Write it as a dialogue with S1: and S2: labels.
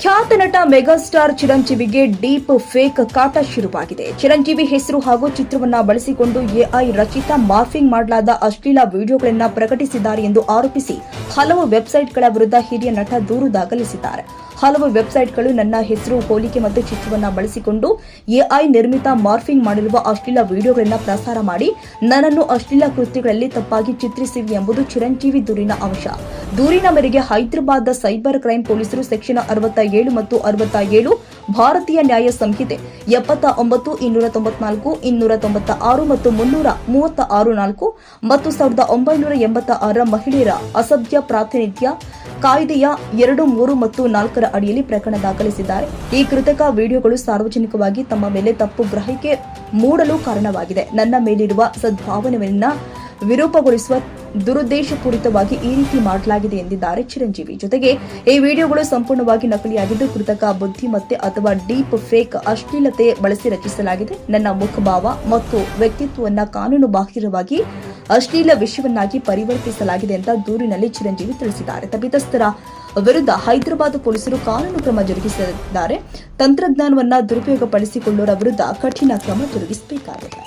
S1: ಖ್ಯಾತ ನಟ megastar ಚಿರಂಜೀವಿಗೆ deep fake ಕಾಟ ಶುರುವಾಗಿದೆ. ಚಿರಂಜೀವಿ ಹೆಸರು ಹಾಗೂ ಚಿತ್ರವನ್ನ ಬಳಸಿಕೊಂಡು ಎಐ ರಚಿತ ಮಾರ್ಫಿಂಗ್ ಮಾಡಲಾದ ಅಶ್ಲೀಲ ವಿಡಿಯೋಗಳನ್ನು ಪ್ರಕಟಿಸಿದ್ದಾರೆ ಎಂದು ಆರೋಪಿಸಿ ಹಲವು ವೆಬ್ಸೈಟ್ಗಳ ವಿರುದ್ಧ ಹಿರಿಯ ನಟ ದೂರು ದಾಖಲಿಸಿದ್ದಾರೆ. ಹಲವು ವೆಬ್ಸೈಟ್ಗಳು ನನ್ನ ಹೆಸರು, ಹೋಲಿಕೆ ಮತ್ತು ಚಿತ್ರವನ್ನ ಬಳಸಿಕೊಂಡು ಎಐ ನಿರ್ಮಿತ ಮಾರ್ಫಿಂಗ್ ಮಾಡಿರುವ ಅಶ್ಲೀಲ ವಿಡಿಯೋಗಳನ್ನು ಪ್ರಸಾರ ಮಾಡಿ ನನ್ನನ್ನು ಅಶ್ಲೀಲ ಕೃತ್ಯಗಳಲ್ಲಿ ತಪ್ಪಾಗಿ ಚಿತ್ರಿಸಿವೆ ಎಂಬುದು ಚಿರಂಜೀವಿ ದೂರಿನ ಅಂಶ. ದೂರಿನ ಮೇರೆಗೆ ಹೈದರಾಬಾದ್ ಸೈಬರ್ ಕ್ರೈಂ ಪೊಲೀಸರು ಸೆಕ್ಷನ್ 67 ಮತ್ತು 67 ಭಾರತೀಯ ನ್ಯಾಯ ಸಂಹಿತೆ 79, 294, 296 ಮತ್ತು 336 ಮತ್ತು 1986 ಮಹಿಳೆಯರ ಅಸಭ್ಯ ಪ್ರಾತಿನಿಧ್ಯ ಕಾಯ್ದೆಯ 2, 3 ಮತ್ತು 4 ಅಡಿಯಲ್ಲಿ ಪ್ರಕರಣ ದಾಖಲಿಸಿದ್ದಾರೆ. ಈ ಕೃತಕ ವಿಡಿಯೋಗಳು ಸಾರ್ವಜನಿಕವಾಗಿ ತಮ್ಮ ಮೇಲೆ ತಪ್ಪು ಗ್ರಹಿಕೆ ಮೂಡಲು ಕಾರಣವಾಗಿದೆ. ನನ್ನ ಮೇಲಿರುವ ಸದ್ಭಾವನೆಯನ್ನ ವಿರೂಪಗೊಳಿಸುವ ದುರುದ್ದೇಶಪೂರಿತವಾಗಿ ಈ ರೀತಿ ಮಾಡಲಾಗಿದೆ ಎಂದಿದ್ದಾರೆ ಚಿರಂಜೀವಿ. ಜೊತೆಗೆ ಈ ವಿಡಿಯೋಗಳು ಸಂಪೂರ್ಣವಾಗಿ ನಕಲಿಯಾಗಿದ್ದು ಕೃತಕ ಬುದ್ಧಿಮತ್ತೆ ಅಥವಾ ಡೀಪ್ ಫೇಕ್ ಅಶ್ಲೀಲತೆ ಬಳಸಿ ರಚಿಸಲಾಗಿದೆ. ನನ್ನ ಮುಖಭಾವ ಮತ್ತು ವ್ಯಕ್ತಿತ್ವವನ್ನು ಕಾನೂನು ಬಾಹಿರವಾಗಿ ಅಶ್ಲೀಲ ವಿಷಯವನ್ನಾಗಿ ಪರಿವರ್ತಿಸಲಾಗಿದೆ ಅಂತ ದೂರಿನಲ್ಲಿ ಚಿರಂಜೀವಿ ತಿಳಿಸಿದ್ದಾರೆ. ತಪ್ಪಿತಸ್ಥರ ವಿರುದ್ಧ ಹೈದರಾಬಾದ್ ಪೊಲೀಸರು ಕಾನೂನು ಕ್ರಮ ಜರುಗಿಸಿದ್ದಾರೆ. ತಂತ್ರಜ್ಞಾನವನ್ನ ದುರುಪಯೋಗಪಡಿಸಿಕೊಳ್ಳುವವರ ವಿರುದ್ಧ ಕಠಿಣ ಕ್ರಮ ಜರುಗಿಸಬೇಕಾಗಿದೆ.